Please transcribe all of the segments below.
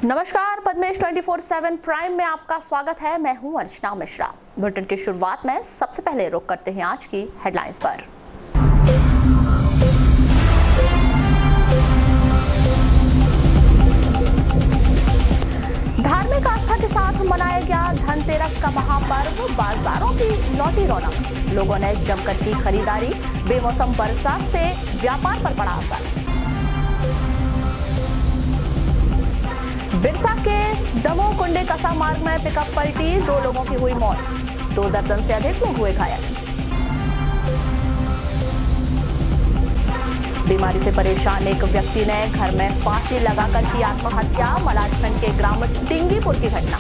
नमस्कार, पद्मेश 24/7 प्राइम में आपका स्वागत है। मैं हूं अर्चना मिश्रा। बुलेटिन की शुरुआत में सबसे पहले रुख करते हैं आज की हेडलाइंस पर। धार्मिक आस्था के साथ मनाया गया धनतेरस का महापर्व। बाजारों की लौटी रौनक, लोगों ने जमकर की खरीदारी। बेमौसम बरसात से व्यापार पर पड़ा असर। बिरसा के दमोह कुंडे कसा मार्ग में पिकअप पलटी, 2 लोगों की हुई मौत, 2 दर्जन से अधिक लोग हुए घायल। बीमारी से परेशान एक व्यक्ति ने घर में फांसी लगाकर की आत्महत्या। मलाजखंड के ग्राम टिंगीपुर की घटना।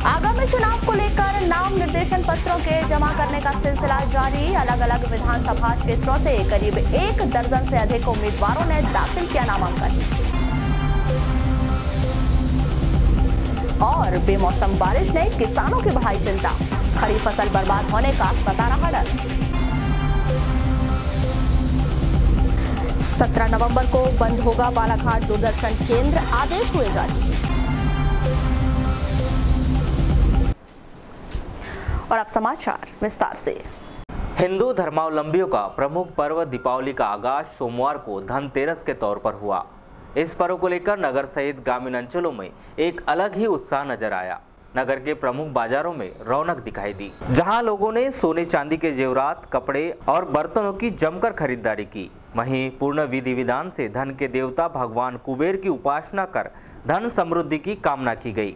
आगामी चुनाव को लेकर नाम निर्देशन पत्रों के जमा करने का सिलसिला जारी। अलग अलग विधानसभा क्षेत्रों से करीब 1 दर्जन से अधिक उम्मीदवारों ने दाखिल किया नामांकन। और बेमौसम बारिश ने किसानों की बढ़ाई चिंता, खरीफ फसल बर्बाद होने का सता रहा डर। 17 नवंबर को बंद होगा बालाघाट दूरदर्शन केंद्र, आदेश हुए जारी। और अब समाचार विस्तार से। हिंदू धर्मावलंबियों का प्रमुख पर्व दीपावली का आगाज सोमवार को धनतेरस के तौर पर हुआ। इस पर्व को लेकर नगर सहित ग्रामीण अंचलों में एक अलग ही उत्साह नजर आया। नगर के प्रमुख बाजारों में रौनक दिखाई दी, जहां लोगों ने सोने चांदी के जेवरात, कपड़े और बर्तनों की जमकर खरीदारी की। वहीं पूर्ण विधि विधान से धन के देवता भगवान कुबेर की उपासना कर धन समृद्धि की कामना की गई।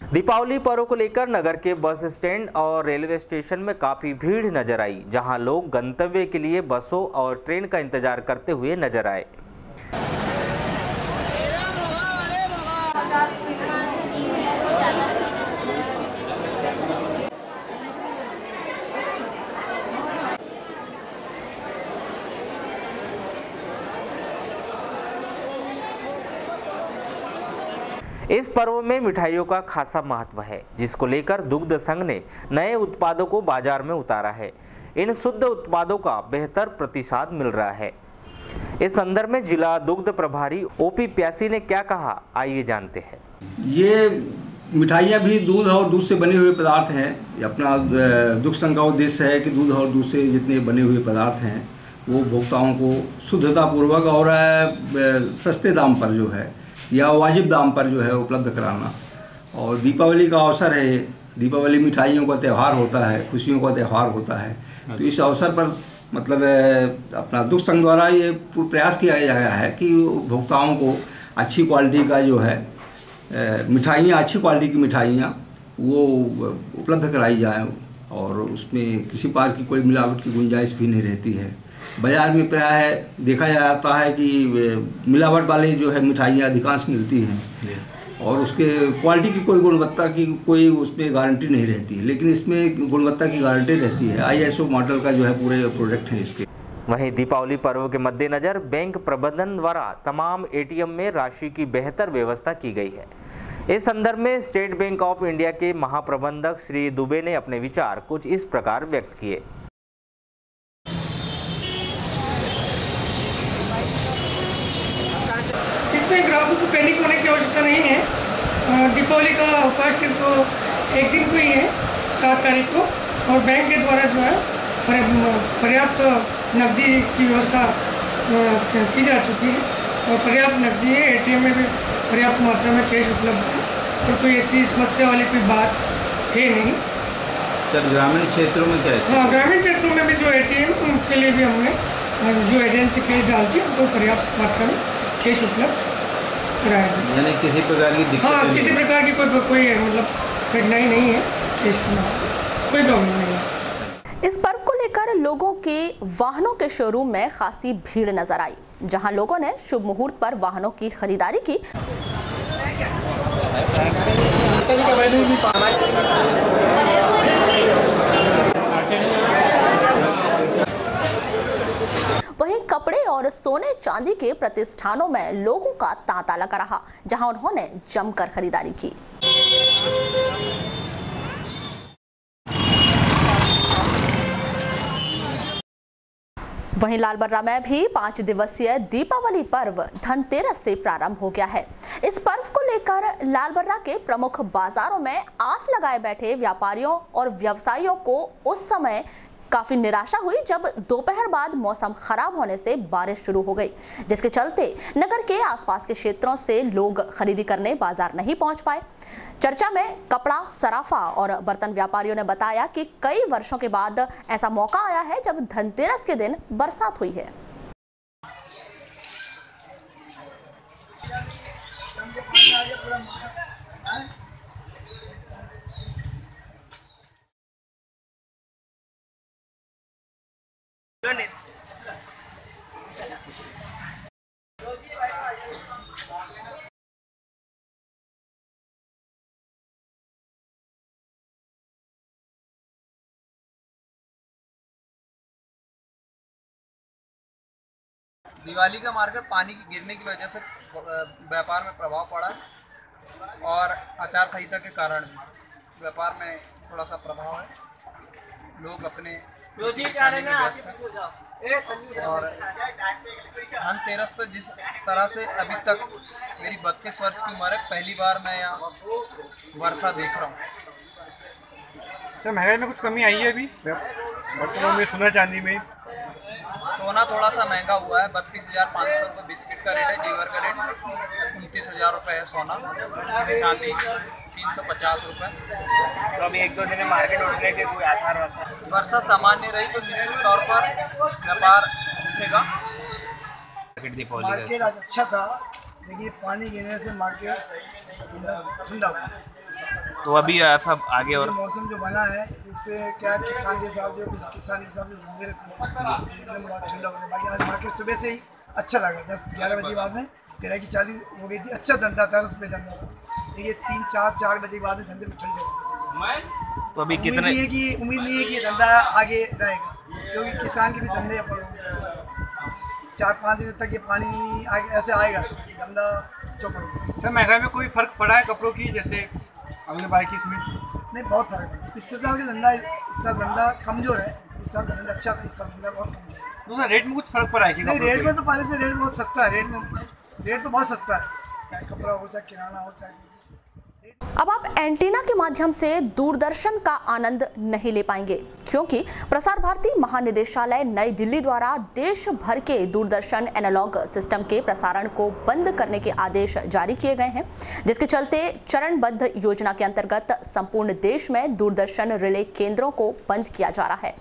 दीपावली पर्व को लेकर नगर के बस स्टैंड और रेलवे स्टेशन में काफी भीड़ नजर आई, जहां लोग गंतव्य के लिए बसों और ट्रेन का इंतजार करते हुए नजर आए। इस पर्व में मिठाइयों का खासा महत्व है, जिसको लेकर दुग्ध संघ ने नए उत्पादों को बाजार में उतारा है। इन शुद्ध उत्पादों का बेहतर प्रतिसाद मिल रहा है। इस संदर्भ में जिला दुग्ध प्रभारी ओपी प्यासी ने क्या कहा, आइए जानते हैं। ये मिठाइयाँ भी दूध और दूध से बने हुए पदार्थ हैं। अपना दुग्ध संघ का उद्देश्य है कि दूध और दूध से जितने बने हुए पदार्थ हैं वो उपभोक्ताओं को शुद्धतापूर्वक और सस्ते दाम पर जो है या वाजिब दाम पर जो है उपलब्ध कराना। और दीपावली का अवसर है, दीपावली मिठाइयों का त्यौहार होता है, खुशियों का त्यौहार होता है। तो इस अवसर पर मतलब अपना दुग्ध संघ द्वारा ये प्रयास किया गया है कि उपभोक्ताओं को अच्छी क्वालिटी का जो है मिठाइयाँ, अच्छी क्वालिटी की मिठाइयाँ वो उपलब्ध कराई जाएँ और उसमें किसी प्रकार की कोई मिलावट की गुंजाइश भी नहीं रहती है। बाजार में प्राय देखा जाता है कि मिलावट वाली जो है मिठाइयाँ अधिकांश मिलती हैं और उसके क्वालिटी की कोई गुणवत्ता की कोई उसमें गारंटी नहीं रहती है, लेकिन इसमें गुणवत्ता की गारंटी रहती है। ISO मॉडल का जो है पूरे प्रोडक्ट है इसके। वहीं दीपावली पर्व के मद्देनजर बैंक प्रबंधन द्वारा तमाम ATM में राशि की बेहतर व्यवस्था की गई है। इस संदर्भ में स्टेट बैंक ऑफ इंडिया के महाप्रबंधक श्री दुबे ने अपने विचार कुछ इस प्रकार व्यक्त किए। इसमें ग्राहकों को पैनिक होने की आवश्यकता नहीं है। दीपावली का अवकाश सिर्फ एक दिन को ही है, 7 तारीख को, और बैंक के द्वारा जो है पर्याप्त नकदी की व्यवस्था की जा चुकी है और पर्याप्त नकदी है। ATM में भी पर्याप्त मात्रा में कैश उपलब्ध है और कोई ऐसी समस्या वाली कोई बात है नहीं। सर, ग्रामीण क्षेत्रों में क्या है? हाँ, ग्रामीण क्षेत्रों में भी जो ATM उनके लिए भी हमने जो एजेंसी कैश डालती है उनको पर्याप्त मात्रा में कैश उपलब्ध कराया जाए। यानी किसी प्रकार की दिक्कत? हाँ, किसी प्रकार की कोई मतलब कठिनाई नहीं है, कैश करना कोई प्रॉब्लम नहीं है। इस पर्व को लेकर लोगों के वाहनों के शोरूम में खासी भीड़ नजर आई, जहां लोगों ने शुभ मुहूर्त पर वाहनों की खरीदारी की। वहीं कपड़े और सोने चांदी के प्रतिष्ठानों में लोगों का तांता लगा रहा, जहां उन्होंने जमकर खरीदारी की। वहीं लालबर्रा में भी 5 दिवसीय दीपावली पर्व धनतेरस से प्रारंभ हो गया है। इस पर्व को लेकर लालबर्रा के प्रमुख बाजारों में आस लगाए बैठे व्यापारियों और व्यवसायियों को उस समय काफी निराशा हुई जब दोपहर बाद मौसम खराब होने से बारिश शुरू हो गई, जिसके चलते नगर के आसपास के क्षेत्रों से लोग खरीदी करने बाजार नहीं पहुंच पाए। चर्चा में कपड़ा, सराफा और बर्तन व्यापारियों ने बताया कि कई वर्षों के बाद ऐसा मौका आया है जब धनतेरस के दिन बरसात हुई है। दिवाली का मार्केट पानी की गिरने की वजह से व्यापार में प्रभाव पड़ा है और आचार संहिता के कारण भी व्यापार में थोड़ा सा प्रभाव है। लोग अपने खाने में व्यस्त हैं और धनतेरस पर जिस तरह से अभी तक मेरी 32 वर्ष की उम्र है, पहली बार मैं यहाँ वर्षा देख रहा हूँ। सर महंगाई में कुछ कमी आई है अभी बर्तनों में, सोना चांदी में? सोना थोड़ा सा महंगा हुआ है, 32,500 रुपये बिस्किट का रेट है, जेवर का रेट 29,000 रुपये है, सोना चांदी 350 रुपये। तो अभी 1-2 दिन में मार्केट उठने के कोई आसार होता है? वर्षा सामान्य रही तो निश्चित तौर पर व्यापार उठेगा। मार्केट आज अच्छा था, लेकिन पानी गिरने से मार्केट ठंडा हुआ। तो अभी ऐसा आगे और मौसम जो बना है इससे क्या किसान के हिसाब से, किसान के हिसाब से धंधे रहते हैं एकदम ठंडा हो गया। बाकी आज मार्केट सुबह से ही अच्छा लगा, 10-11 बजे बाद में ग्राहकी चालू हो गई थी, अच्छा धंधा था, रस पे धंधा था। देखिए 3-4 बजे के बाद धंधे में ठंडे हो गए। तो अभी कितने उम्मीद नहीं है कि धंधा आगे रहेगा, क्योंकि किसान के भी धंधे 4-5 दिन तक ये पानी ऐसे आएगा, धंधा चौपड़। सर महंगाई में कोई फर्क पड़ा है कपड़ों की, जैसे अगले बार की इसमें? नहीं, बहुत फर्क है। पिछले साल का धंधा इस साल धंधा कमजोर है, इस साल धंधा अच्छा था, इस साल धंधा बहुत कमजोर है। तो सर रेट में कुछ फर्क पड़ा है कि? नहीं, रेट में तो पहले से रेट बहुत सस्ता है, रेट तो बहुत सस्ता है, चाहे कपड़ा हो, चाहे किराना हो, चाहे। अब आप एंटीना के माध्यम से दूरदर्शन का आनंद नहीं ले पाएंगे, क्योंकि प्रसार भारती महानिदेशालय नई दिल्ली द्वारा देश भर के दूरदर्शन एनालॉग सिस्टम के प्रसारण को बंद करने के आदेश जारी किए गए हैं, जिसके चलते चरणबद्ध योजना के अंतर्गत संपूर्ण देश में दूरदर्शन रिले केंद्रों को बंद किया जा रहा है।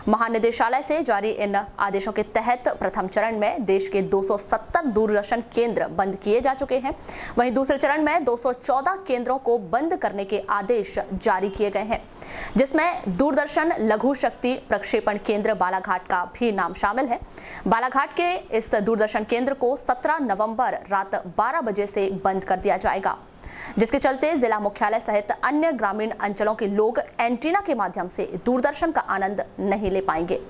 महानिदेशालय से जारी इन आदेशों के तहत प्रथम चरण में देश के 270 दूरदर्शन केंद्र बंद किए जा चुके हैं। वहीं दूसरे चरण में 214 केंद्रों को बंद करने के आदेश जारी किए गए हैं, जिसमें दूरदर्शन लघु शक्ति प्रक्षेपण केंद्र बालाघाट का भी नाम शामिल है। बालाघाट के इस दूरदर्शन केंद्र को 17 नवंबर रात 12 बजे से बंद कर दिया जाएगा, जिसके चलते जिला मुख्यालय सहित अन्य ग्रामीण अंचलों के लोग एंटीना के माध्यम से दूरदर्शन का आनंद नहीं ले पाएंगे।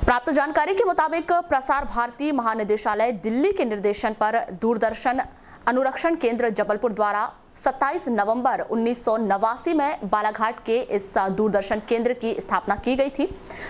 प्राप्त जानकारी के मुताबिक प्रसार भारती महानिदेशालय दिल्ली के निर्देशन पर दूरदर्शन अनुरक्षण केंद्र जबलपुर द्वारा 27 नवंबर 1989 में बालाघाट के इस दूरदर्शन केंद्र की स्थापना की गई थी,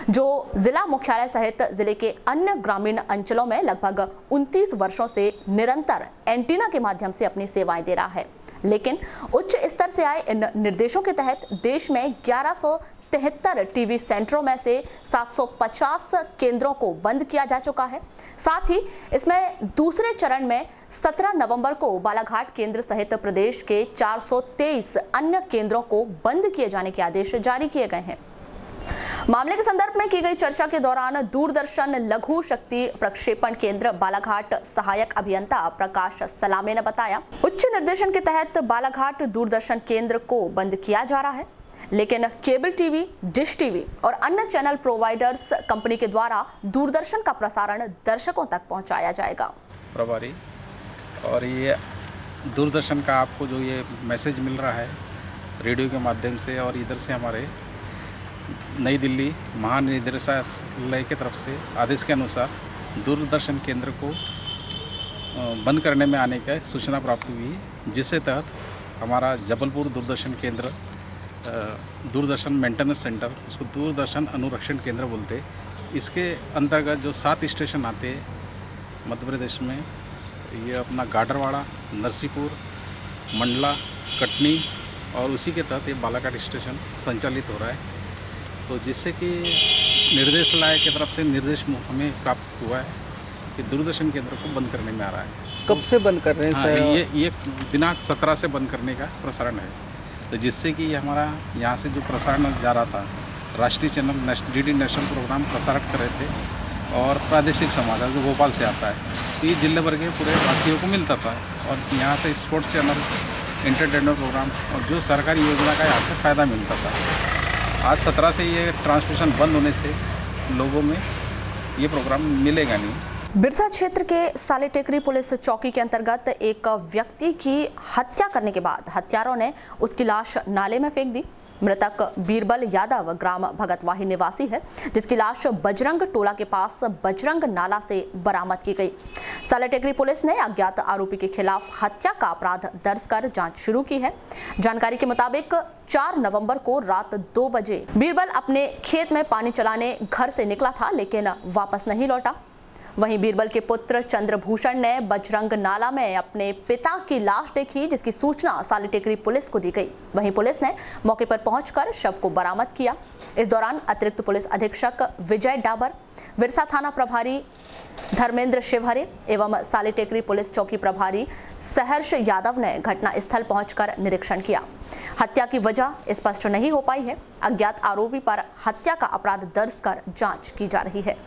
जो जिला मुख्यालय सहित जिले के अन्य ग्रामीण अंचलों में लगभग 29 वर्षों से निरंतर एंटीना के माध्यम से अपनी सेवाएं दे रहा है। लेकिन उच्च स्तर से आए इन निर्देशों के तहत देश में 1173 टीवी सेंटरों में से 750 केंद्रों को बंद किया जा चुका है। साथ ही इसमें दूसरे चरण में 17 नवंबर को बालाघाट केंद्र सहित प्रदेश के 423 अन्य केंद्रों को बंद किए जाने के आदेश जारी किए गए हैं। मामले के संदर्भ में की गई चर्चा के दौरान दूरदर्शन लघु शक्ति प्रक्षेपण केंद्र बालाघाट सहायक अभियंता प्रकाश सलामे ने बताया, उच्च निर्देशन के तहत बालाघाट दूरदर्शन केंद्र को बंद किया जा रहा है, लेकिन केबल टीवी, डिश टीवी और अन्य चैनल प्रोवाइडर्स कंपनी के द्वारा दूरदर्शन का प्रसारण दर्शकों तक पहुंचाया जाएगा। प्रभारी और ये दूरदर्शन का आपको जो ये मैसेज मिल रहा है रेडियो के माध्यम से और इधर से हमारे नई दिल्ली महानिदेशालय की तरफ से आदेश के अनुसार दूरदर्शन केंद्र को बंद करने में आने की सूचना प्राप्त हुई, जिसके तहत हमारा जबलपुर दूरदर्शन केंद्र दूरदर्शन मेंटेनेंस सेंटर, उसको दूरदर्शन अनुरक्षण केंद्र बोलते, इसके अंतर्गत जो 7 स्टेशन आते हैं मध्य प्रदेश में, ये अपना गाडरवाड़ा, नरसीपुर, मंडला, कटनी और उसी के तहत ये बालाघाट स्टेशन संचालित हो रहा है। तो जिससे कि निर्देशालय की तरफ से निर्देश हमें प्राप्त हुआ है कि दूरदर्शन केंद्र को बंद करने में आ रहा है। कब से बंद कर रहे हैं हाँ, सर? ये दिनांक 17 से बंद करने का प्रसारण है। तो जिससे कि हमारा यहाँ से जो प्रसारण जा रहा था, राष्ट्रीय चैनल DD नेशनल प्रोग्राम प्रसारित कर रहे थे और प्रादेशिक समाचार जो भोपाल से आता है, तो ये जिले भर के पूरे वासियों को मिलता था। और यहाँ से स्पोर्ट्स चैनल, एंटरटेनमेंट प्रोग्राम और जो सरकारी योजना का यहाँ से फ़ायदा मिलता था। आज 17 से ये ट्रांसमिशन बंद होने से लोगों में ये प्रोग्राम मिलेगा नहीं। बिरसा क्षेत्र के साले टेकरी पुलिस चौकी के अंतर्गत एक व्यक्ति की हत्या करने के बाद हत्यारों ने उसकी लाश नाले में फेंक दी। मृतक बीरबल यादव ग्राम भगतवाही निवासी है, जिसकी लाश बजरंग टोला के पास बजरंग नाला से बरामद की गई। साले टेकरी पुलिस ने अज्ञात आरोपी के खिलाफ हत्या का अपराध दर्ज कर जांच शुरू की है। जानकारी के मुताबिक 4 नवंबर को रात 2 बजे बीरबल अपने खेत में पानी चलाने घर से निकला था, लेकिन वापस नहीं लौटा। वहीं बीरबल के पुत्र चंद्रभूषण ने बजरंग नाला में अपने पिता की लाश देखी, जिसकी सूचना साले टेकरी पुलिस को दी गई। वहीं पुलिस ने मौके पर पहुंचकर शव को बरामद किया। इस दौरान अतिरिक्त पुलिस अधीक्षक विजय डाबर, विरसा थाना प्रभारी धर्मेंद्र शिवहरे एवं साले टेकरी पुलिस चौकी प्रभारी सहर्ष यादव ने घटना स्थल पहुंचकर निरीक्षण किया। हत्या की वजह स्पष्ट नहीं हो पाई है। अज्ञात आरोपी पर हत्या का अपराध दर्ज कर जांच की जा रही है।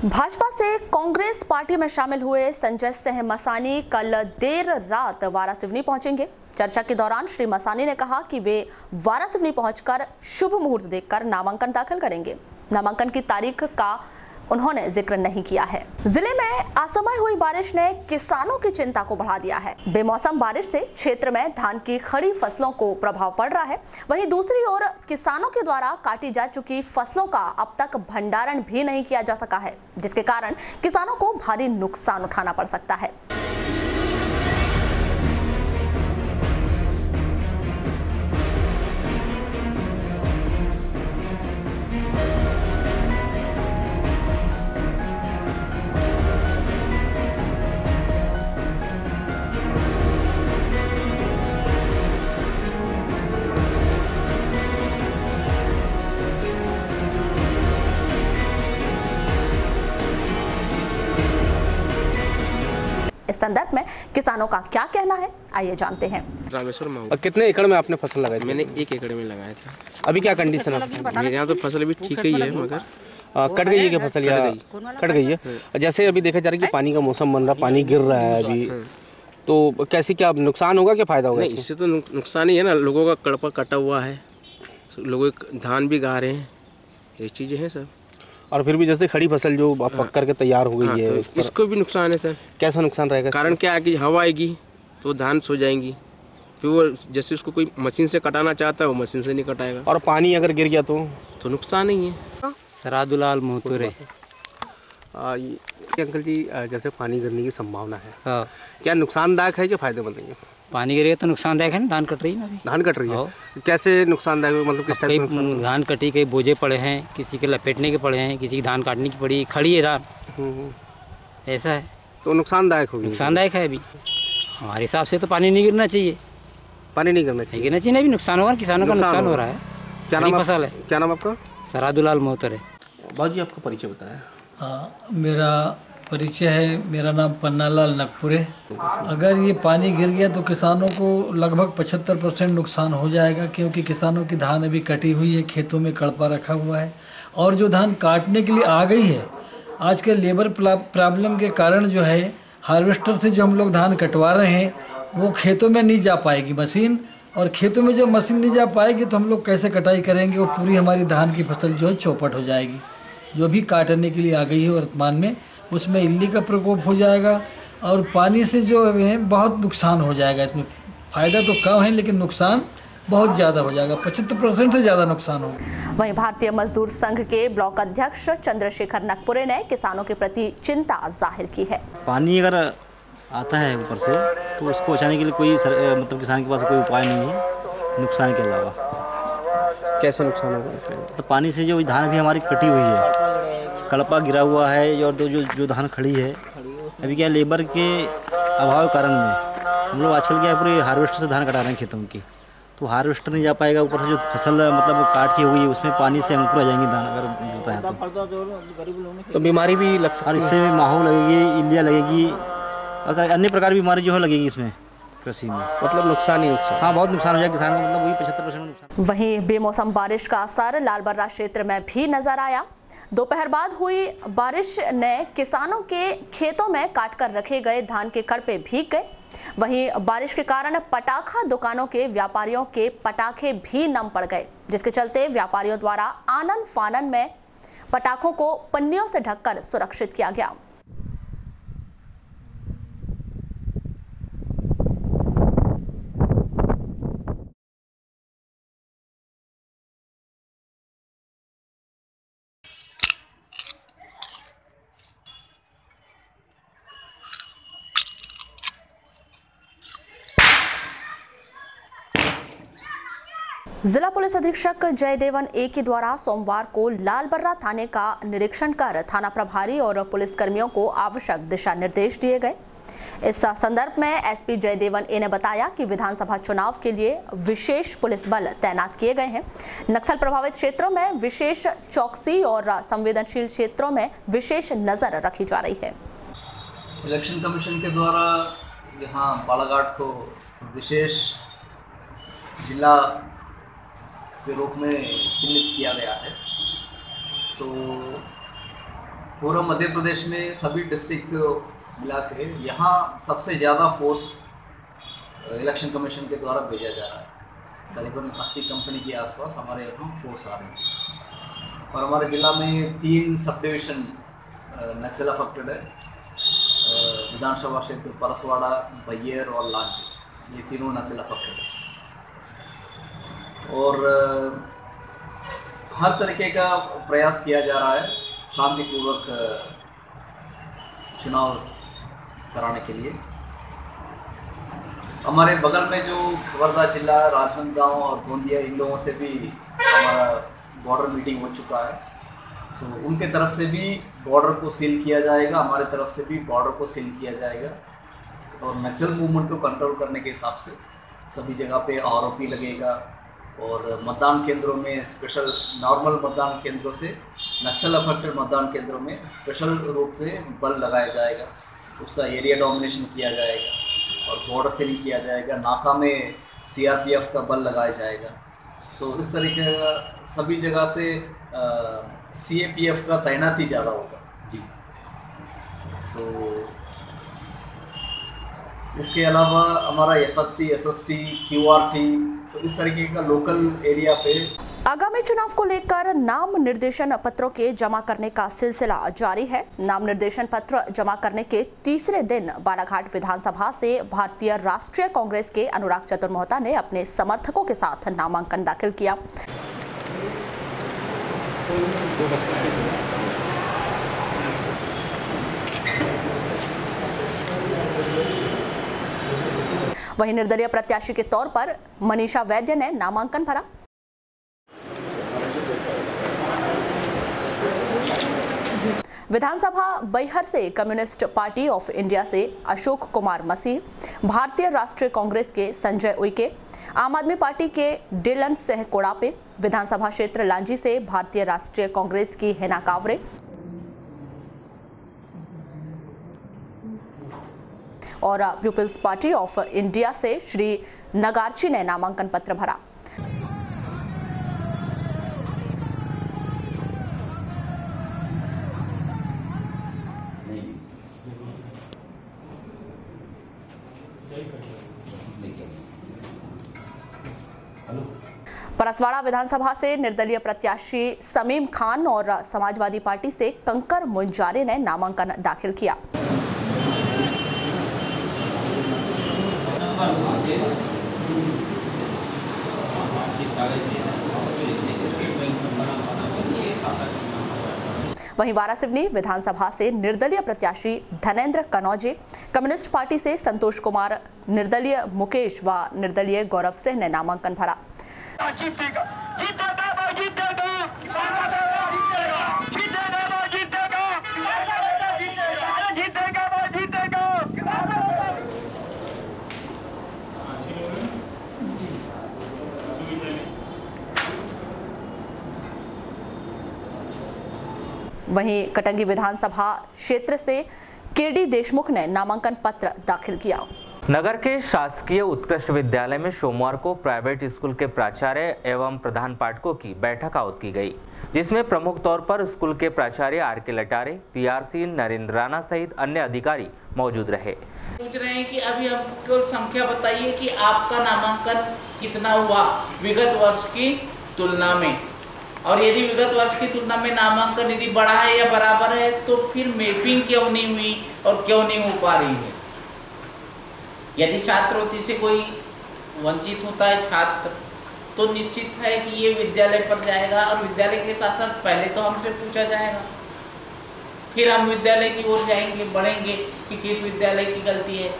भाजपा से कांग्रेस पार्टी में शामिल हुए संजय सिंह मसानी कल देर रात वारासिवनी पहुंचेंगे। चर्चा के दौरान श्री मसानी ने कहा कि वे वारासिवनी पहुंचकर शुभ मुहूर्त देखकर नामांकन दाखिल करेंगे। नामांकन की तारीख का उन्होंने जिक्र नहीं किया है। जिले में असमय हुई बारिश ने किसानों की चिंता को बढ़ा दिया है। बेमौसम बारिश से क्षेत्र में धान की खड़ी फसलों को प्रभाव पड़ रहा है। वहीं दूसरी ओर किसानों के द्वारा काटी जा चुकी फसलों का अब तक भंडारण भी नहीं किया जा सका है, जिसके कारण किसानों को भारी नुकसान उठाना पड़ सकता है। इस संदर्भ में किसानों का क्या कहना है, आइए जानते हैं। रामेश्वर माहू। कितने एकड़ में आपने फसल लगाई थी? मैंने 1 एकड़ में लगाया था। अभी क्या कंडीशन है? मेरे यहाँ तो फसल भी ठीक ही है, मगर कट गई है क्या फसल? या कट गई है। जैसे अभी देखा जा रहा है कि पानी का मौसम बन रहा, पानी गिर रहा है अभी, तो कैसे क्या नुकसान होगा, क्या फायदा होगा? इससे तो नुकसान ही है ना, लोगों का कड़पा कटा हुआ है, लोगों धान भी गा रहे हैं, ये चीज़ें हैं सर। और फिर भी जैसे खड़ी फसल जो पक करके तैयार हो गई है, तो इसको भी नुकसान है सर। कैसा नुकसान रहेगा? कारण क्या है कि हवा आएगी तो धान सो जाएंगी, फिर वो जैसे उसको कोई मशीन से कटाना चाहता है वो मशीन से नहीं कटाएगा। और पानी अगर गिर गया तो नुकसान ही है। सरादुलाल मोहतुरे। अंकल जी, जैसे पानी गिरने की संभावना है, हाँ, क्या नुकसानदायक है कि फायदेमंद नहीं है? पानी गिरेगा तो नुकसानदायक है ना, धान कट रही है ना अभी। धान कट रही है, कैसे नुकसानदायक, मतलब किस टाइप? कई धान कटी, कई बोझे पड़े हैं, किसी के लपेटने के पड़े हैं, किसी की धान काटने की पड़ी, खड़ी है धान, ऐसा है तो नुकसानदायक होगी। नुकसानदायक है अभी हमारे हिसाब से तो पानी नहीं गिरना चाहिए। पानी नहीं गिरना चाहिए, अभी नुकसान होगा, किसानों का नुकसान हो रहा है। क्या नाम फसल है? क्या नाम आपका? सरादुलाल मोहतुरे। बाबू जी, आपका परिचय बताया। मेरा परिचय है, मेरा नाम पन्नालाल नगपुरे। अगर ये पानी गिर गया तो किसानों को लगभग 75% नुकसान हो जाएगा, क्योंकि किसानों की धान अभी कटी हुई है, खेतों में कड़पा रखा हुआ है, और जो धान काटने के लिए आ गई है, आज के लेबर प्रॉब्लम के कारण जो है हार्वेस्टर से जो हम लोग धान कटवा रहे हैं वो खेतों में नहीं जा पाएगी मशीन, और खेतों में जब मशीन नहीं जा पाएगी तो हम लोग कैसे कटाई करेंगे, वो पूरी हमारी धान की फसल जो है चौपट हो जाएगी। जो भी काटने के लिए आ गई है वर्तमान में, उसमें इल्ली का प्रकोप हो जाएगा, और पानी से जो है बहुत नुकसान हो जाएगा। इसमें फ़ायदा तो कम है लेकिन नुकसान बहुत ज़्यादा हो जाएगा, 75% से ज़्यादा नुकसान होगा। वहीं भारतीय मजदूर संघ के ब्लॉक अध्यक्ष चंद्रशेखर नगपुरे ने किसानों के प्रति चिंता जाहिर की है। पानी अगर आता है ऊपर से तो उसको बचाने के लिए कोई मतलब किसान के पास कोई उपाय नहीं है नुकसान के अलावा। कैसे नुकसान होगा? तो पानी से जो धान भी हमारी कटी हुई है, कड़पा गिरा हुआ है और जो धान खड़ी है अभी क्या लेबर के अभाव के कारण में हम लोग आजकल क्या पूरे हार्वेस्टर से धान कटा रहे हैं खेतों की, तो हार्वेस्टर नहीं जा पाएगा। ऊपर से जो फसल मतलब काट की हुई है उसमें पानी से अंकुर आ जाएंगे धान अगर गिरता है तो बीमारी भी लग सकती है। और इससे माहौल लगेगी, इल्लिया लगेगी, अगर अन्य प्रकार की बीमारी जो है लगेगी इसमें कृषि में, मतलब नुकसान ही नुकसान। हाँ बहुत नुकसान हो जाएगा किसान को, मतलब वही 75% नुकसान। वहीं बेमौसम बारिश का असर लालबर्रा क्षेत्र में भी नजर आया। दोपहर बाद हुई बारिश ने किसानों के खेतों में काटकर रखे गए धान के कड़पे भीग गए। वहीं बारिश के कारण पटाखा दुकानों के व्यापारियों के पटाखे भी नम पड़ गए, जिसके चलते व्यापारियों द्वारा आनन फानन में पटाखों को पन्नियों से ढककर सुरक्षित किया गया। जिला पुलिस अधीक्षक जयदेवन ए के द्वारा सोमवार को लालबर्रा थाने का निरीक्षण कर थाना प्रभारी और पुलिसकर्मियों को आवश्यक दिशा निर्देश दिए गए। इस संदर्भ में एसपी जयदेवन ए ने बताया कि विधानसभा चुनाव के लिए विशेष पुलिस बल तैनात किए गए हैं। नक्सल प्रभावित क्षेत्रों में विशेष चौकसी और संवेदनशील क्षेत्रों में विशेष नजर रखी जा रही है। इलेक्शन कमीशन के द्वारा यहाँ बालाघाट को विशेष जिला के रूप में चिन्हित किया गया है। सो पूरा मध्य प्रदेश में सभी डिस्ट्रिक्ट मिला के यहाँ सबसे ज़्यादा फोर्स इलेक्शन कमीशन के द्वारा भेजा जा रहा है। करीबन 80 कंपनी के आसपास हमारे यहाँ फोर्स आ रही है और हमारे ज़िला में 3 सब डिवीज़न नक्सल अफेक्टेड है। विधानसभा क्षेत्र परसवाड़ा, बैयर और लांची, ये तीनों नक्सल अफेक्टेड है और हर तरीके का प्रयास किया जा रहा है शांतिपूर्वक चुनाव कराने के लिए। हमारे बगल में जो खबरदार जिला राजनांदगांव और गोंदिया, इन लोगों से भी हमारा बॉर्डर मीटिंग हो चुका है। सो उनके तरफ से भी बॉर्डर को सील किया जाएगा, हमारे तरफ से भी बॉर्डर को सील किया जाएगा और नक्सल मूवमेंट को कंट्रोल करने के हिसाब से सभी जगह पे आरओपी लगेगा और मतदान केंद्रों में स्पेशल, नॉर्मल मतदान केंद्रों से नक्सल अफेक्टेड मतदान केंद्रों में स्पेशल रूप में बल लगाया जाएगा। उसका एरिया डोमिनेशन किया जाएगा और बॉर्डर सीलिंग किया जाएगा। नाका में सीआरपीएफ का बल लगाया जाएगा। सो इस तरीके का सभी जगह से सीएपीएफ का तैनाती ज़्यादा होगा जी। सो इसके अलावा हमारा एफएसटी, एसएसटी, क्यूआरटी, तो इस तरीके का लोकल एरिया पे आगामी चुनाव को लेकर नाम निर्देशन पत्रों के जमा करने का सिलसिला जारी है। नाम निर्देशन पत्र जमा करने के तीसरे दिन बालाघाट विधानसभा से भारतीय राष्ट्रीय कांग्रेस के अनुराग चतुर्मोहता ने अपने समर्थकों के साथ नामांकन दाखिल किया। वहीं निर्दलीय प्रत्याशी के तौर पर मनीषा वैद्य ने नामांकन भरा। विधानसभा बैहर से कम्युनिस्ट पार्टी ऑफ इंडिया से अशोक कुमार मसीह, भारतीय राष्ट्रीय कांग्रेस के संजय उइके, आम आदमी पार्टी के डिलन सिंह कोड़ापे, विधानसभा क्षेत्र लांजी से भारतीय राष्ट्रीय कांग्रेस की हिना कावरे और पीपल्स पार्टी ऑफ इंडिया से श्री नगार्ची ने नामांकन पत्र भरा। परसवाड़ा विधानसभा से निर्दलीय प्रत्याशी समीम खान और समाजवादी पार्टी से कंकर मुंजारे ने नामांकन दाखिल किया। वहीं वारासिवनी विधानसभा से निर्दलीय प्रत्याशी धनेन्द्र कनौजे, कम्युनिस्ट पार्टी से संतोष कुमार, निर्दलीय मुकेश व निर्दलीय गौरव सिंह ने नामांकन भरा। जीतेगा, जीतेगा, जीतेगा, जीतेगा, जीतेगा, जीतेगा, वहीं कटंगी विधानसभा क्षेत्र से केडी देशमुख ने नामांकन पत्र दाखिल किया। नगर के शासकीय उत्कृष्ट विद्यालय में सोमवार को प्राइवेट स्कूल के प्राचार्य एवं प्रधान पाठकों की बैठक आयोजित की गई, जिसमें प्रमुख तौर पर स्कूल के प्राचार्य आर.के. लटारे, पीआरसी नरेंद्र राणा सहित अन्य अधिकारी मौजूद रहे। पूछ रहे हैं कि अभी हमको केवल संख्या बताइए कि आपका नामांकन कितना हुआ विगत वर्ष की तुलना में, और यदि विगत वर्ष की तुलना में नामांकन यदि बढ़ा है या बराबर है तो फिर मैपिंग क्यों नहीं हुई और क्यों नहीं हो पा रही है। यदि छात्रवृत्ति से कोई वंचित होता है छात्र तो निश्चित है कि ये विद्यालय पर जाएगा, और विद्यालय के साथ साथ पहले तो हमसे पूछा जाएगा, फिर हम विद्यालय की ओर जाएंगे, बढ़ेंगे कि किस विद्यालय की गलती है।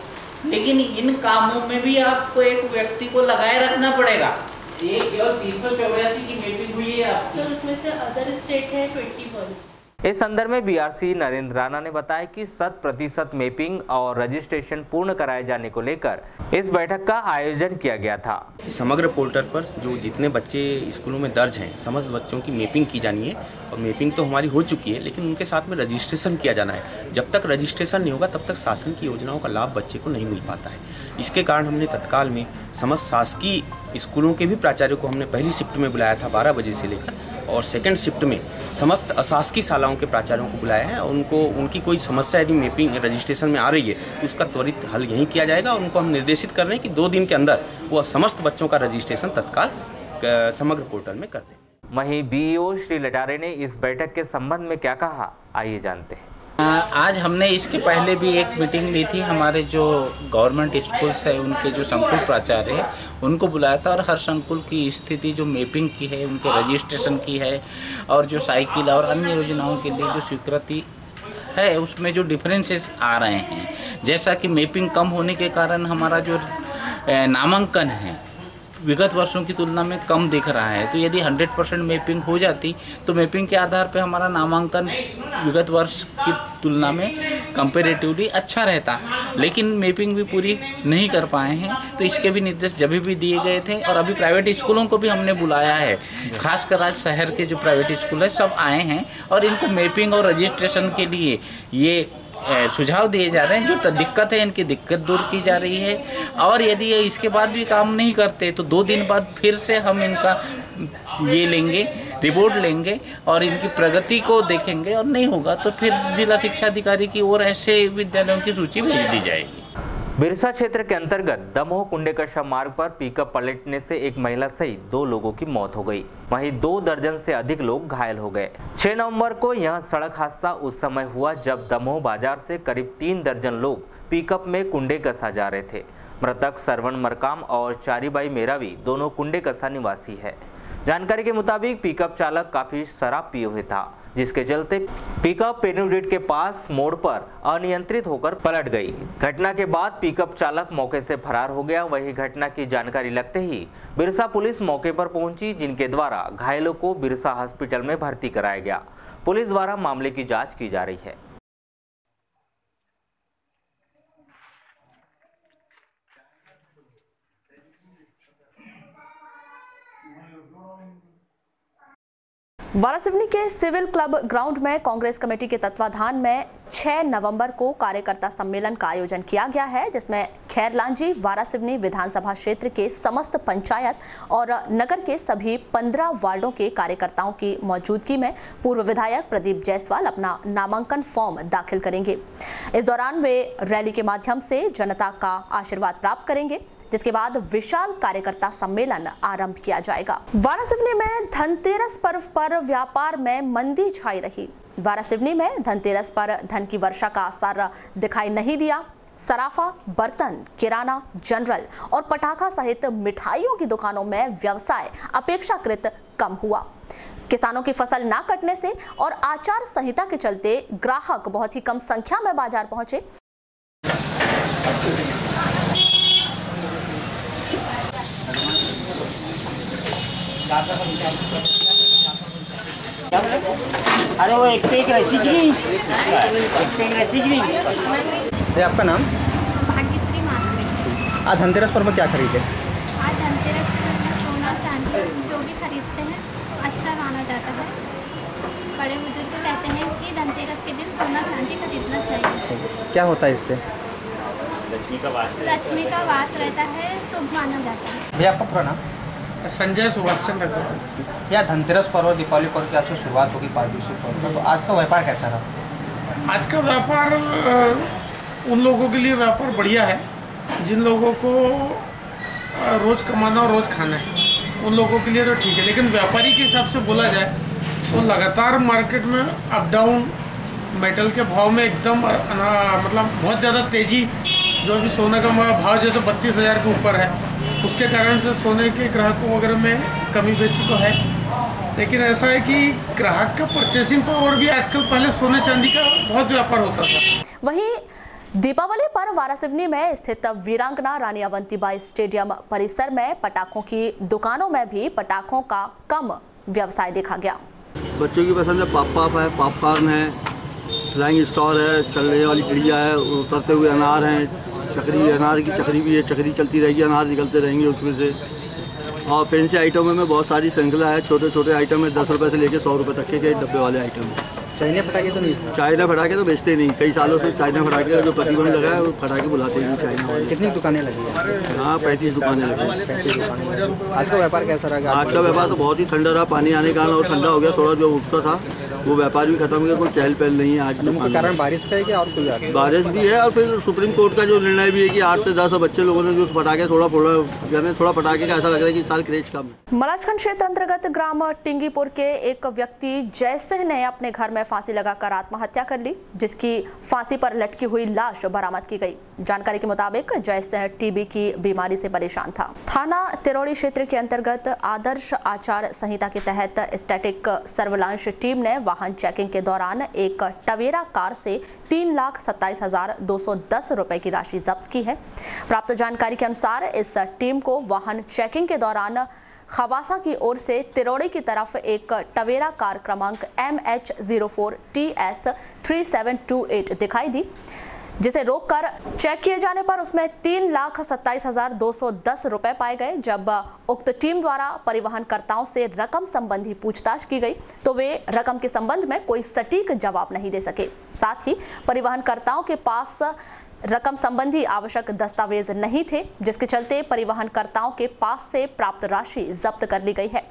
लेकिन इन कामों में भी आपको एक व्यक्ति को लगाए रखना पड़ेगा। ये केवल 384 की मैपिंग हुई है आपकी। सर उसमें से अदर स्टेट है 21। इस संदर्भ में बीआरसी नरेंद्र राणा ने बताया कि 100% मैपिंग और रजिस्ट्रेशन पूर्ण कराए जाने को लेकर इस बैठक का आयोजन किया गया था। समग्र पोर्टल पर जो जितने बच्चे स्कूलों में दर्ज हैं समस्त बच्चों की मैपिंग की जानी है, और मैपिंग तो हमारी हो चुकी है, लेकिन उनके साथ में रजिस्ट्रेशन किया जाना है। जब तक रजिस्ट्रेशन नहीं होगा तब तक शासन की योजनाओं का लाभ बच्चे को नहीं मिल पाता है। इसके कारण हमने तत्काल में समस्त शासकीय स्कूलों के भी प्राचार्यों को हमने पहली शिफ्ट में बुलाया था 12 बजे से लेकर, और सेकंड शिफ्ट में समस्त अशासकीय शालाओं के प्राचार्यों को बुलाया है। उनको उनकी कोई समस्या यदि मैपिंग रजिस्ट्रेशन में आ रही है तो उसका त्वरित हल यहीं किया जाएगा, और उनको हम निर्देशित कर रहे हैं कि 2 दिन के अंदर वो समस्त बच्चों का रजिस्ट्रेशन तत्काल समग्र पोर्टल में कर दें। वहीं बीईओ श्री लटारे ने इस बैठक के संबंध में क्या कहा, आइए जानते हैं। आज हमने इसके पहले भी एक मीटिंग ली थी। हमारे जो गवर्नमेंट स्कूल्स है उनके जो संकुल प्राचार्य है उनको बुलाया था, और हर संकुल की स्थिति जो मैपिंग की है, उनके रजिस्ट्रेशन की है, और जो साइकिल और अन्य योजनाओं के लिए जो स्वीकृति है उसमें जो डिफरेंसेस आ रहे हैं, जैसा कि मैपिंग कम होने के कारण हमारा जो नामांकन है विगत वर्षों की तुलना में कम दिख रहा है। तो यदि 100% मैपिंग हो जाती तो मैपिंग के आधार पे हमारा नामांकन विगत वर्ष की तुलना में कंपैरेटिवली अच्छा रहता, लेकिन मैपिंग भी पूरी नहीं कर पाए हैं। तो इसके भी निर्देश जब भी दिए गए थे, और अभी प्राइवेट स्कूलों को भी हमने बुलाया है, खासकर आज शहर के जो प्राइवेट स्कूल है सब आए हैं, और इनको मैपिंग और रजिस्ट्रेशन के लिए ये सुझाव दिए जा रहे हैं। जो दिक्कत है इनकी दिक्कत दूर की जा रही है, और यदि ये इसके बाद भी काम नहीं करते तो 2 दिन बाद फिर से हम इनका ये लेंगे, रिपोर्ट लेंगे और इनकी प्रगति को देखेंगे, और नहीं होगा तो फिर जिला शिक्षा अधिकारी की ओर ऐसे विद्यालयों की सूची भेज दी जाएगी। बिरसा क्षेत्र के अंतर्गत दमोह कुंडेकशा मार्ग पर पिकअप पलटने से एक महिला सहित 2 लोगों की मौत हो गई, वहीं 2 दर्जन से अधिक लोग घायल हो गए। 6 नवंबर को यह सड़क हादसा उस समय हुआ जब दमोह बाजार से करीब 3 दर्जन लोग पिकअप में कुंडेकशा जा रहे थे। मृतक सरवण मरकाम और चारीबाई मेरावी दोनों कुंडेकशा निवासी है। जानकारी के मुताबिक पिकअप चालक काफी शराब पिए हुए था, जिसके चलते पिकअप पेनुडेट के पास मोड़ पर अनियंत्रित होकर पलट गई। घटना के बाद पिकअप चालक मौके से फरार हो गया। वही घटना की जानकारी लगते ही बिरसा पुलिस मौके पर पहुंची, जिनके द्वारा घायलों को बिरसा हॉस्पिटल में भर्ती कराया गया। पुलिस द्वारा मामले की जांच की जा रही है। वारासिवनी के सिविल क्लब ग्राउंड में कांग्रेस कमेटी के तत्वाधान में 6 नवंबर को कार्यकर्ता सम्मेलन का आयोजन किया गया है, जिसमें खैरलांजी वारासिवनी विधानसभा क्षेत्र के समस्त पंचायत और नगर के सभी 15 वार्डों के कार्यकर्ताओं की मौजूदगी में पूर्व विधायक प्रदीप जायसवाल अपना नामांकन फॉर्म दाखिल करेंगे। इस दौरान वे रैली के माध्यम से जनता का आशीर्वाद प्राप्त करेंगे, जिसके बाद विशाल कार्यकर्ता सम्मेलन आरंभ किया जाएगा। वारासिवनी में धनतेरस पर्व पर व्यापार में मंदी छाई रही। वारासिवनी में धनतेरस पर धन की वर्षा का असर दिखाई नहीं दिया। सराफा, बर्तन, किराना, जनरल और पटाखा सहित मिठाइयों की दुकानों में व्यवसाय अपेक्षाकृत कम हुआ। किसानों की फसल ना कटने से और आचार संहिता के चलते ग्राहक बहुत ही कम संख्या में बाजार पहुंचे। अरे वो एक रहती थी। आपका नाम? भाग्यश्री माधुरी। आज धनतेरस पर्व क्या खरीदे? आज धनतेरस पर सोना चांदी जो भी खरीदते हैं अच्छा माना जाता है। बड़े बुजुर्ग कहते हैं कि धनतेरस के दिन सोना चांदी खरीदना चाहिए। क्या होता है इससे? लक्ष्मी का वास रहता है, शुभ माना जाता है। भैया आपका पूरा नाम? संजय सुभाष चंद्र। या धनतेरस पर्व, दीपावली पर्व की आज से शुरुआत होगी 5 दिवसीय पर्व, तो आज का व्यापार कैसा रहा? आज का व्यापार उन लोगों के लिए व्यापार बढ़िया है जिन लोगों को रोज़ कमाना और रोज़ खाना है, उन लोगों के लिए तो ठीक है। लेकिन व्यापारी के हिसाब से बोला जाए तो लगातार मार्केट में अप डाउन, मेटल के भाव में एकदम मतलब बहुत ज़्यादा तेज़ी, जो अभी सोने का भाव जैसे 32,000 के ऊपर है, उसके कारण से सोने के ग्राहकों वगैरह में कमी बेसी तो है। लेकिन ऐसा है कि ग्राहक का परचेसिंग पावर भी आजकल, पहले सोने चांदी का बहुत व्यापार होता था। वहीं दीपावली पर वारासिवनी में स्थित वीरांगना रानी अवंतीबाई स्टेडियम परिसर में पटाखों की दुकानों में भी पटाखों का कम व्यवसाय देखा गया। बच्चों की पसंद है पॉप है, पॉपकॉर्न है, फ्लाइंग स्टार है, चलने वाली चिड़िया है, उतरते हुए अनार हैं, चक्री, अनार की चक्री भी है, चक्री चलती रहेगी, अनार निकलते रहेंगे उसमें से। और फैंसी आइटमों में बहुत सारी श्रृंखला है, छोटे छोटे आइटम है 10 रुपये से लेकर 100 रुपये तक के डब्बे वाले आइटम है। चाइना पटाखे तो नहीं? चाइना पटाखे तो बेचते नहीं, कई सालों से चाइना पटाखे का जो प्रतिबंध लगा है वो पटाखे बुलाते नहीं चाइना वाले। कितनी दुकानें लगी हैं? हाँ 35 दुकानें लगी। आज का व्यापार कैसा रहा? आज का व्यापार तो बहुत ही ठंडा रहा, पानी आने के कारण और ठंडा हो गया, थोड़ा जो उठता था वो व्यापार भी खत्म हो गया, कोई चहल पहल नहीं है आज। कारण बारिश का है कि और कोई? बारिश भी है और फिर सुप्रीम कोर्ट का जो निर्णय भी है कि 8 से 10 बच्चे लोगों ने जो पटाखे थोड़ा पटाखे का ऐसा लग रहा है कि साल क्रेज कम है। मलाजखंड क्षेत्र अंतर्गत ग्राम टिंगीपुर के एक व्यक्ति जय सिंह ने अपने घर में फांसी लगाकर आत्महत्या कर ली, जिसकी फांसी पर लटकी हुई लाश बरामद की गई। जानकारी के मुताबिक जय सिंह टीबी की बीमारी से परेशान था। थाना तिरौड़ी क्षेत्र के अंतर्गत आदर्श आचार संहिता के तहत स्टैटिक सर्विलांस टीम ने वाहन चेकिंग के दौरान एक टवेरा कार से 3,27,210 रुपए की राशि जब्त की है। प्राप्त जानकारी के अनुसार इस टीम को वाहन चेकिंग के दौरान खवासा की ओर से तिरौड़ी की तरफ एक टवेरा कार क्रमांक MH04TS3728 दिखाई दी, जिसे रोककर चेक किए जाने पर उसमें 3,27,210 रुपए पाए गए। जब उक्त टीम द्वारा परिवहनकर्ताओं से रकम संबंधी पूछताछ की गई तो वे रकम के संबंध में कोई सटीक जवाब नहीं दे सके। साथ ही परिवहनकर्ताओं के पास रकम संबंधी आवश्यक दस्तावेज नहीं थे, जिसके चलते परिवहनकर्ताओं के पास से प्राप्त राशि जब्त कर ली गई है।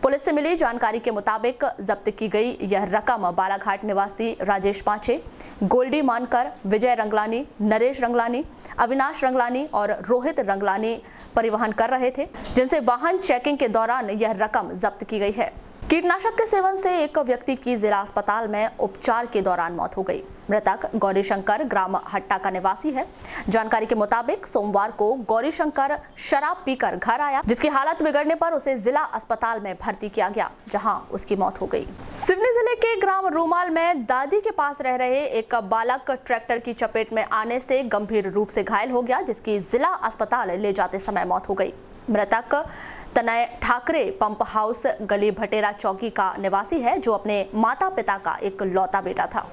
पुलिस से मिली जानकारी के मुताबिक जब्त की गई यह रकम बालाघाट निवासी राजेश पांचे, गोल्डी मानकर, विजय रंगलानी, नरेश रंगलानी, अविनाश रंगलानी और रोहित रंगलानी परिवहन कर रहे थे, जिनसे वाहन चेकिंग के दौरान यह रकम जब्त की गई है। कीटनाशक के सेवन से एक व्यक्ति की जिला अस्पताल में उपचार के दौरान मौत हो गई। मृतक गौरीशंकर ग्राम हट्टा का निवासी है। जानकारी के मुताबिक सोमवार को गौरीशंकर शराब पीकर घर आया, जिसकी हालत बिगड़ने पर उसे जिला अस्पताल में भर्ती किया गया, जहां उसकी मौत हो गई। सिवनी जिले के ग्राम रूमाल में दादी के पास रह रहे एक बालक ट्रैक्टर की चपेट में आने से गंभीर रूप से घायल हो गया, जिसकी जिला अस्पताल ले जाते समय मौत हो गई। मृतक तनय ठाकरे पंप हाउस गली भटेरा चौकी का निवासी है, जो अपने माता पिता का एक लौता बेटा था।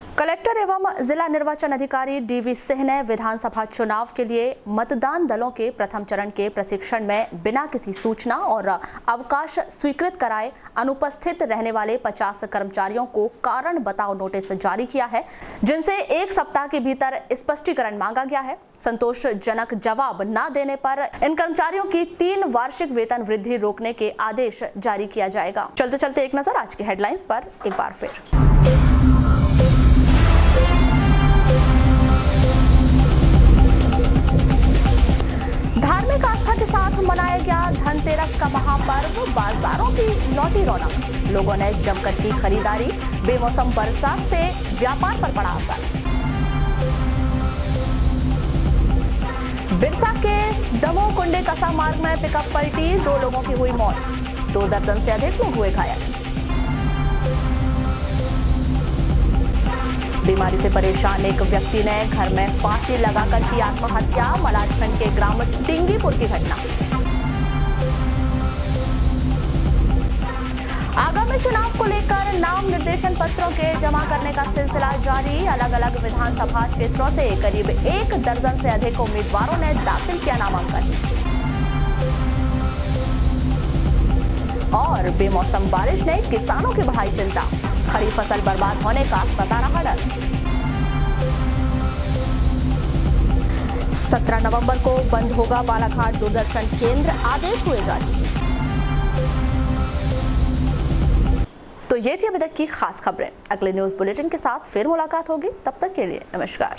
कलेक्टर एवं जिला निर्वाचन अधिकारी डीवी सिंह ने विधानसभा चुनाव के लिए मतदान दलों के प्रथम चरण के प्रशिक्षण में बिना किसी सूचना और अवकाश स्वीकृत कराए अनुपस्थित रहने वाले 50 कर्मचारियों को कारण बताओ नोटिस जारी किया है, जिनसे 1 सप्ताह के भीतर स्पष्टीकरण मांगा गया है। संतोषजनक जवाब न देने पर इन कर्मचारियों की 3 वार्षिक वेतन वृद्धि रोकने के आदेश जारी किया जाएगा। चलते चलते एक नजर आज की हेडलाइंस पर एक बार फिर। धार्मिक आस्था के साथ मनाया गया धनतेरस का महापर्व, बाजारों की लौटी रौनक, लोगों ने जमकर की खरीदारी, बेमौसम बरसात से व्यापार पर पड़ा असर। बिरसा के दमोह कुंडे कसा मार्ग में पिकअप पलटी, 2 लोगों की हुई मौत, 2 दर्जन से अधिक लोग हुए घायल। बीमारी से परेशान एक व्यक्ति ने घर में फांसी लगाकर की आत्महत्या, मलाजखंड के ग्राम टिंगीपुर की घटना। आगामी चुनाव को लेकर नाम निर्देशन पत्रों के जमा करने का सिलसिला जारी, अलग अलग विधानसभा क्षेत्रों से करीब 1 दर्जन से अधिक उम्मीदवारों ने दाखिल किया नामांकन। और बेमौसम बारिश ने किसानों की बढ़ाई चिंता, खड़ी फसल बर्बाद होने का सता रहा डर। 17 नवंबर को बंद होगा बालाघाट दूरदर्शन केंद्र, आदेश हुए जारी। तो ये थी अभी तक की खास खबरें। अगले न्यूज बुलेटिन के साथ फिर मुलाकात होगी, तब तक के लिए नमस्कार।